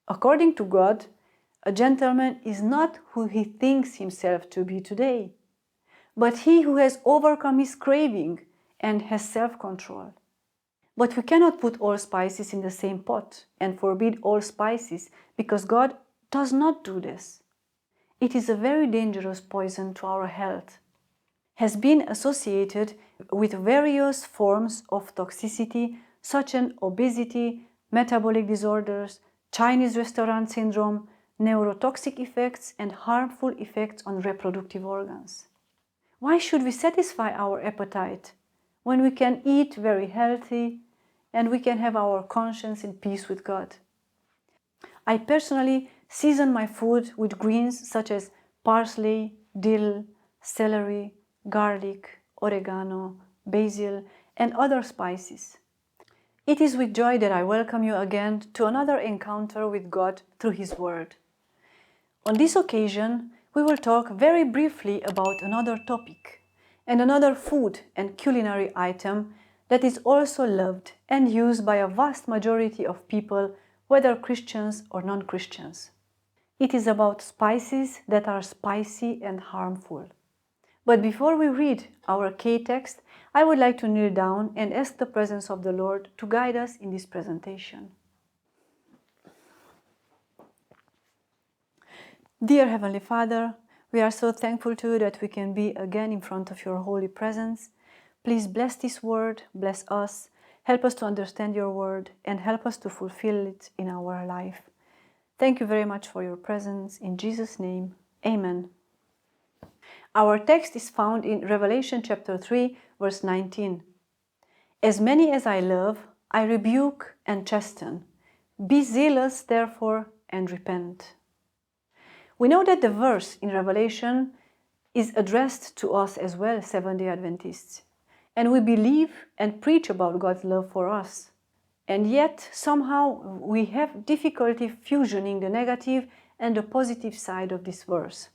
According to God, a gentleman is not who he thinks himself to be today, but he who has overcome his craving and has self-control. But we cannot put all spices in the same pot and forbid all spices, because God does not do this. It is a very dangerous poison to our health, has been associated with various forms of toxicity such as obesity, metabolic disorders, Chinese restaurant syndrome, neurotoxic effects, and harmful effects on reproductive organs. Why should we satisfy our appetite when we can eat very healthy and we can have our conscience in peace with God? I personally season my food with greens such as parsley, dill, celery, garlic, oregano, basil, and other spices. It is with joy that I welcome you again to another encounter with God through His Word. On this occasion, we will talk very briefly about another topic and another food and culinary item that is also loved and used by a vast majority of people, whether Christians or non-Christians. It is about spices that are spicy and harmful. But before we read our key text, I would like to kneel down and ask the presence of the Lord to guide us in this presentation. Dear Heavenly Father, we are so thankful to you that we can be again in front of your holy presence. Please bless this word, bless us, help us to understand your word, and help us to fulfill it in our life. Thank you very much for your presence. In Jesus' name, Amen. Our text is found in Revelation chapter 3, verse 19. As many as I love, I rebuke and chasten. Be zealous, therefore, and repent. We know that the verse in Revelation is addressed to us as well, Seventh-day Adventists, and we believe and preach about God's love for us. And yet, somehow, we have difficulty fusioning the negative and the positive side of this verse.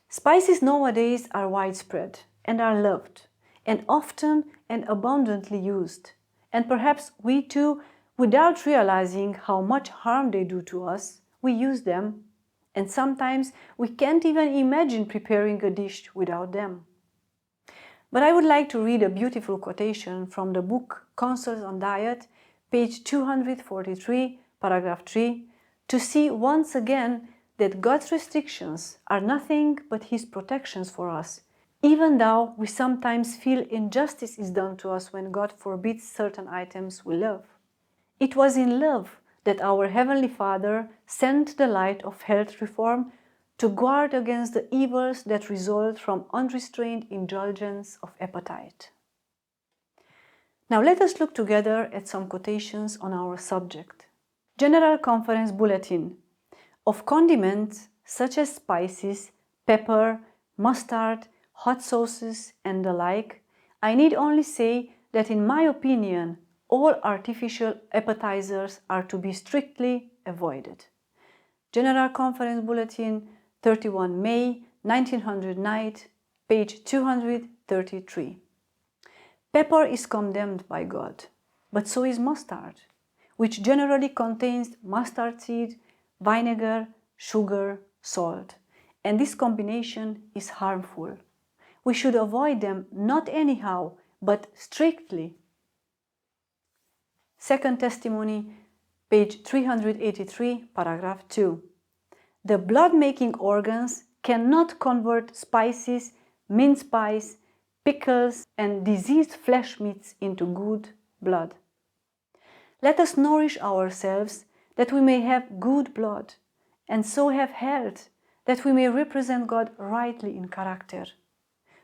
Spices nowadays are widespread and are loved, and often and abundantly used. And perhaps we too, without realizing how much harm they do to us, we use them. And sometimes we can't even imagine preparing a dish without them. But I would like to read a beautiful quotation from the book Counsels on Diet, page 243, paragraph 3, to see once again that God's restrictions are nothing but His protections for us, even though we sometimes feel injustice is done to us when God forbids certain items we love. It was in love that our Heavenly Father sent the light of health reform to guard against the evils that result from unrestrained indulgence of appetite. Now let us look together at some quotations on our subject. General Conference Bulletin. Of condiments such as spices, pepper, mustard, hot sauces, and the like, I need only say that in my opinion, all artificial appetizers are to be strictly avoided. General Conference Bulletin, 31 May 1909, page 233. Pepper is condemned by God, but so is mustard, which generally contains mustard seed, vinegar, sugar, salt, and this combination is harmful. We should avoid them not anyhow, but strictly. Second Testimony, page 383, paragraph 2. The blood-making organs cannot convert spices, mince pies, pickles, and diseased flesh meats into good blood. Let us nourish ourselves that we may have good blood, and so have health, that we may represent God rightly in character.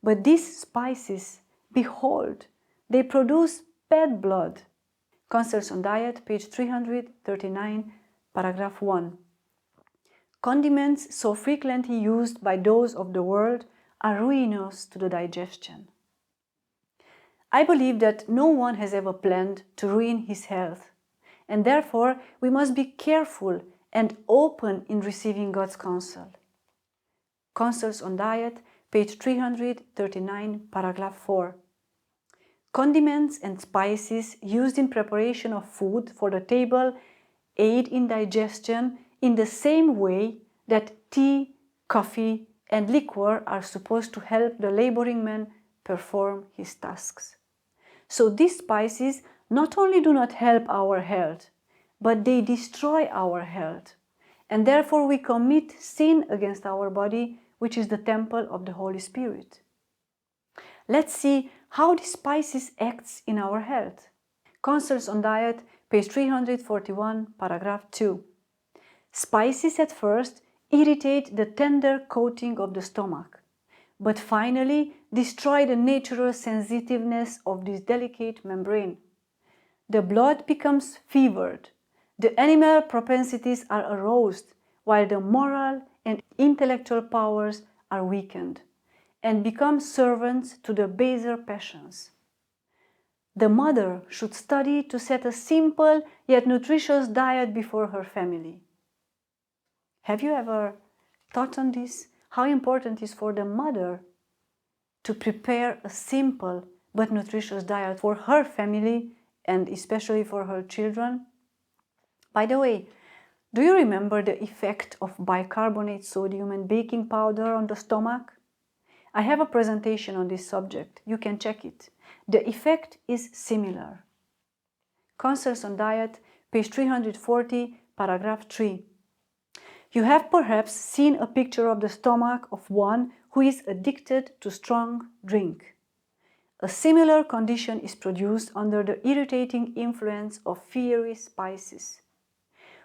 But these spices, behold, they produce bad blood. Counsels on Diet, page 339, paragraph 1. Condiments so frequently used by those of the world are ruinous to the digestion. I believe that no one has ever planned to ruin his health, and therefore we must be careful and open in receiving God's counsel. Counsels on Diet, page 339, paragraph 4. Condiments and spices used in preparation of food for the table aid in digestion in the same way that tea, coffee, and liquor are supposed to help the laboring man perform his tasks. So these spices not only do not help our health, but they destroy our health. And therefore we commit sin against our body, which is the temple of the Holy Spirit. Let's see how the spices acts in our health. Concerns on Diet, page 341, paragraph 2. Spices at first irritate the tender coating of the stomach, but finally destroy the natural sensitiveness of this delicate membrane. The blood becomes fevered, the animal propensities are aroused, while the moral and intellectual powers are weakened, and become servants to the baser passions. The mother should study to set a simple yet nutritious diet before her family. Have you ever thought on this? How important it is for the mother to prepare a simple but nutritious diet for her family and especially for her children? By the way, do you remember the effect of bicarbonate sodium and baking powder on the stomach? I have a presentation on this subject. You can check it. The effect is similar. Concerns on Diet, page 340, paragraph 3. You have perhaps seen a picture of the stomach of one who is addicted to strong drink. A similar condition is produced under the irritating influence of fiery spices.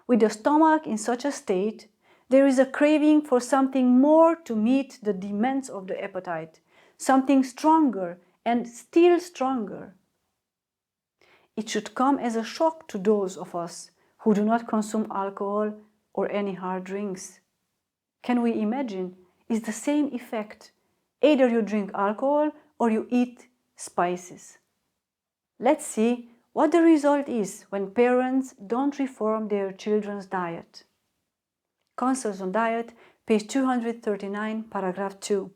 With the stomach in such a state, there is a craving for something more to meet the demands of the appetite, something stronger and still stronger. It should come as a shock to those of us who do not consume alcohol or any hard drinks. Can we imagine? It's the same effect. Either you drink alcohol or you eat spices. Let's see what the result is when parents don't reform their children's diet. Concerns on Diet, page 239, paragraph 2.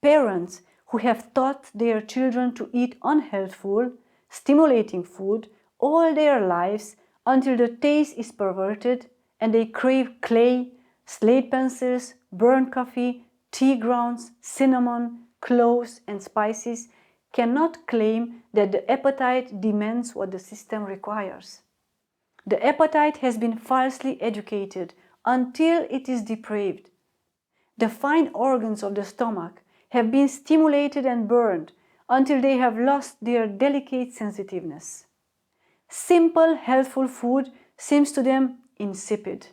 Parents who have taught their children to eat unhealthful, stimulating food all their lives until the taste is perverted and they crave clay, slate pencils, burnt coffee, tea grounds, cinnamon, cloves, and spices cannot claim that the appetite demands what the system requires. The appetite has been falsely educated until it is depraved. The fine organs of the stomach have been stimulated and burned until they have lost their delicate sensitiveness. Simple, healthful food seems to them insipid.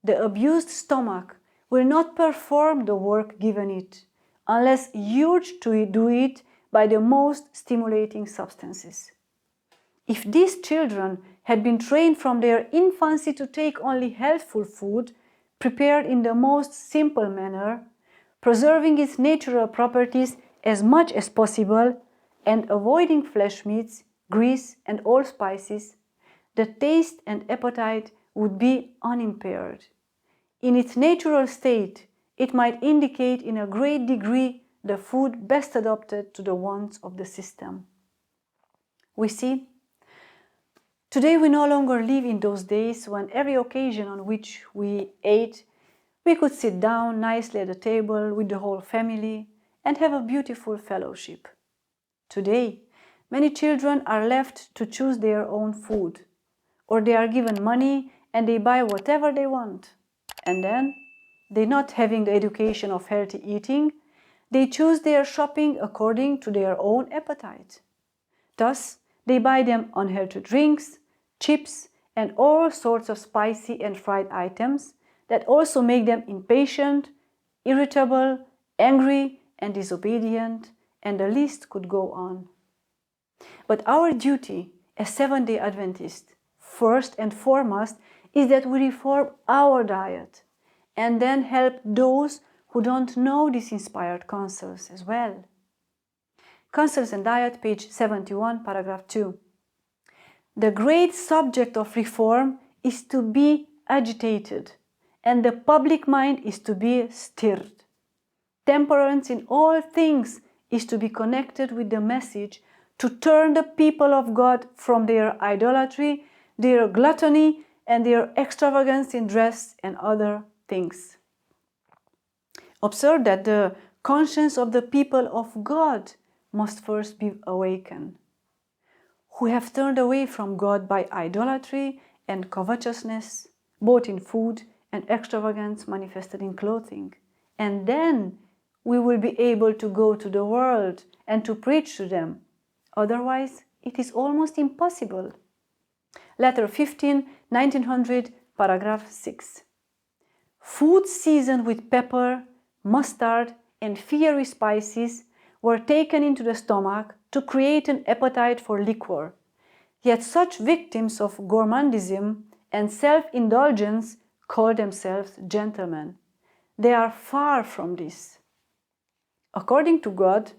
The abused stomach will not perform the work given it unless urged to do it by the most stimulating substances. If these children had been trained from their infancy to take only healthful food, prepared in the most simple manner, preserving its natural properties as much as possible, and avoiding flesh meats, grease, and all spices, the taste and appetite would be unimpaired. In its natural state, it might indicate in a great degree the food best adapted to the wants of the system. We see, today we no longer live in those days when every occasion on which we ate, we could sit down nicely at the table with the whole family and have a beautiful fellowship. Today, many children are left to choose their own food, or they are given money and they buy whatever they want. And then, they not having the education of healthy eating, they choose their shopping according to their own appetite. Thus, they buy them unhealthy drinks, chips, and all sorts of spicy and fried items that also make them impatient, irritable, angry, and disobedient, and the list could go on. But our duty as Seventh-day Adventists, first and foremost, is that we reform our diet and then help those who don't know these inspired counsels as well. Counsels and Diet, page 71, paragraph 2. The great subject of reform is to be agitated, and the public mind is to be stirred. Temperance in all things is to be connected with the message to turn the people of God from their idolatry, their gluttony, and their extravagance in dress and other things. Observe that the conscience of the people of God must first be awakened, who have turned away from God by idolatry and covetousness, both in food and extravagance manifested in clothing. And then we will be able to go to the world and to preach to them. Otherwise, it is almost impossible. Letter 15, 1900, paragraph 6. Food seasoned with pepper, mustard, and fiery spices were taken into the stomach to create an appetite for liquor. Yet such victims of gourmandism and self-indulgence call themselves gentlemen. They are far from this. According to God,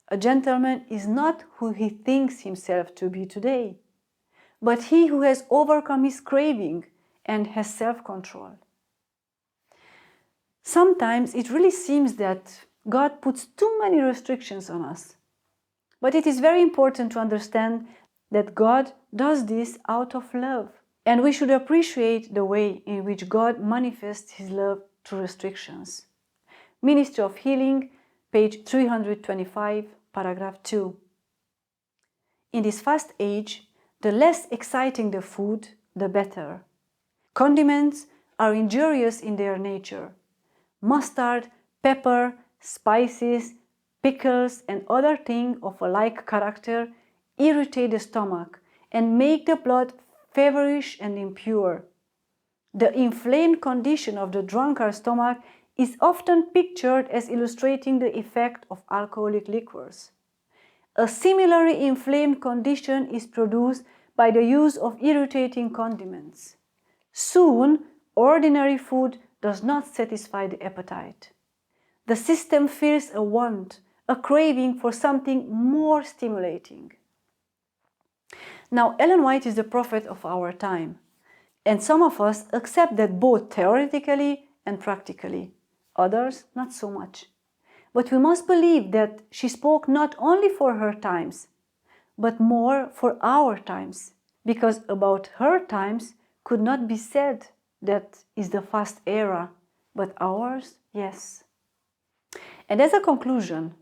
a gentleman is not who he thinks himself to be today, but he who has overcome his craving and has self-control. Sometimes it really seems that God puts too many restrictions on us. But it is very important to understand that God does this out of love. And we should appreciate the way in which God manifests His love through restrictions. Ministry of Healing, page 325, paragraph 2. In this fast age, the less exciting the food, the better. Condiments are injurious in their nature. Mustard, pepper, spices, pickles, and other things of a like character irritate the stomach and make the blood feverish and impure. The inflamed condition of the drunkard's stomach is often pictured as illustrating the effect of alcoholic liquors. A similarly inflamed condition is produced by the use of irritating condiments. Soon, ordinary food does not satisfy the appetite. The system feels a want, a craving for something more stimulating. Now, Ellen White is the prophet of our time, and some of us accept that both theoretically and practically, others not so much. But we must believe that she spoke not only for her times, but more for our times, because about her times could not be said that is the fast era, but ours, yes. And as a conclusion,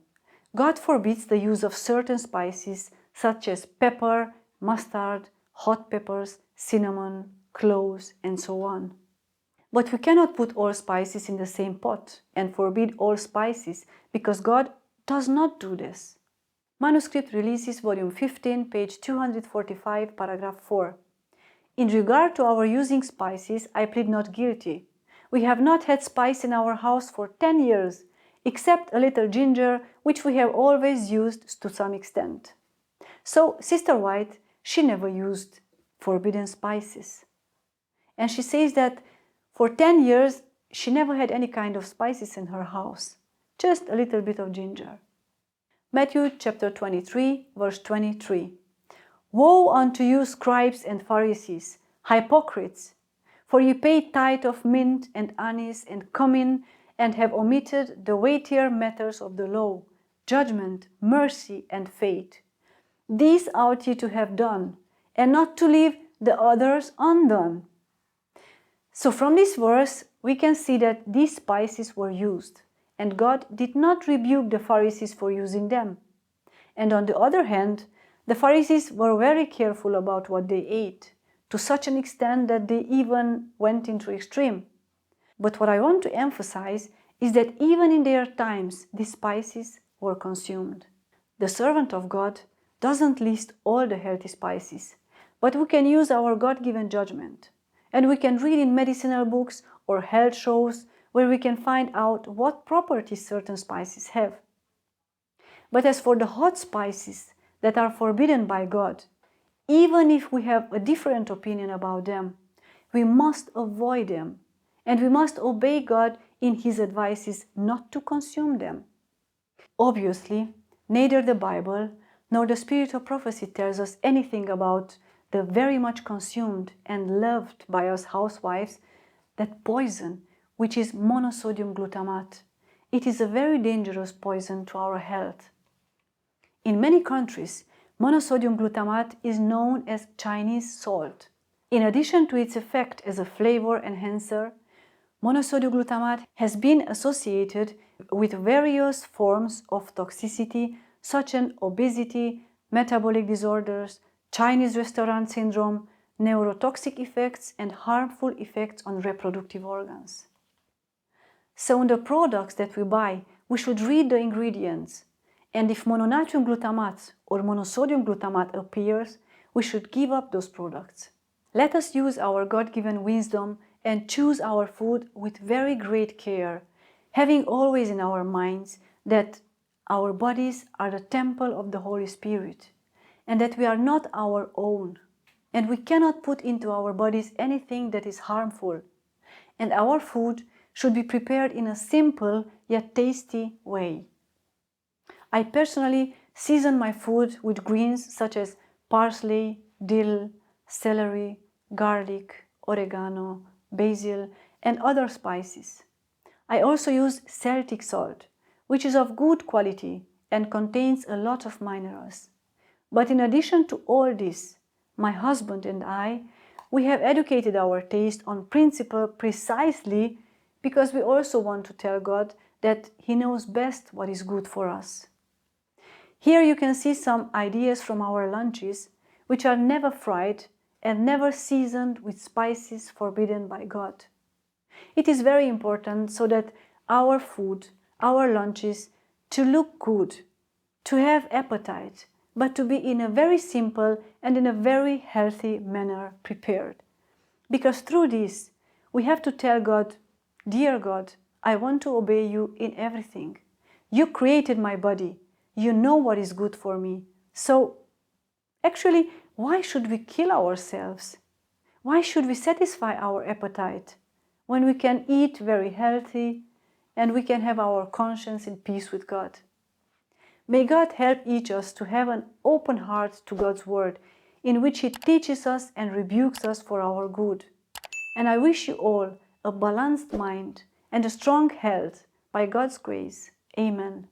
God forbids the use of certain spices such as pepper, mustard, hot peppers, cinnamon, cloves, and so on. But we cannot put all spices in the same pot and forbid all spices because God does not do this. Manuscript Releases, Volume 15, page 245, paragraph 4. In regard to our using spices, I plead not guilty. We have not had spice in our house for 10 years, except a little ginger, which we have always used to some extent. So, Sister White, she never used forbidden spices. And she says that for 10 years, she never had any kind of spices in her house, just a little bit of ginger. Matthew chapter 23, verse 23. Woe unto you, scribes and Pharisees, hypocrites! For ye pay tithe of mint and anise and cumin, and have omitted the weightier matters of the law, judgment, mercy, and faith. These ought ye to have done, and not to leave the others undone. So from this verse, we can see that these spices were used, and God did not rebuke the Pharisees for using them. And on the other hand, the Pharisees were very careful about what they ate, to such an extent that they even went into extreme. But what I want to emphasize is that even in their times, these spices were consumed. The servant of God doesn't list all the healthy spices, but we can use our God-given judgment. And we can read in medicinal books or health shows where we can find out what properties certain spices have. But as for the hot spices that are forbidden by God, even if we have a different opinion about them, we must avoid them, and we must obey God in His advices not to consume them. Obviously, neither the Bible nor the spirit of prophecy tells us anything about the very much consumed and loved by us housewives, that poison, which is monosodium glutamate. It is a very dangerous poison to our health. In many countries, monosodium glutamate is known as Chinese salt. In addition to its effect as a flavor enhancer, monosodium glutamate has been associated with various forms of toxicity such as obesity, metabolic disorders, Chinese restaurant syndrome, neurotoxic effects, and harmful effects on reproductive organs. So in the products that we buy, we should read the ingredients, and if mononatrium glutamate or monosodium glutamate appears, we should give up those products. Let us use our God-given wisdom and choose our food with very great care, having always in our minds that our bodies are the temple of the Holy Spirit, and that we are not our own, and we cannot put into our bodies anything that is harmful, and our food should be prepared in a simple yet tasty way. I personally season my food with greens such as parsley, dill, celery, garlic, oregano, basil, and other spices. I also use Celtic salt, which is of good quality and contains a lot of minerals. But in addition to all this, my husband and I, we have educated our taste on principle precisely because we also want to tell God that He knows best what is good for us. Here you can see some ideas from our lunches, which are never fried and never seasoned with spices forbidden by God. It is very important so that our food, our lunches, to look good, to have appetite, but to be in a very simple and in a very healthy manner prepared. Because through this, we have to tell God, "Dear God, I want to obey you in everything. You created my body. You know what is good for me. So, actually, why should we kill ourselves? Why should we satisfy our appetite when we can eat very healthy and we can have our conscience in peace with God?" May God help each of us to have an open heart to God's word, in which He teaches us and rebukes us for our good. And I wish you all a balanced mind and a strong health by God's grace. Amen.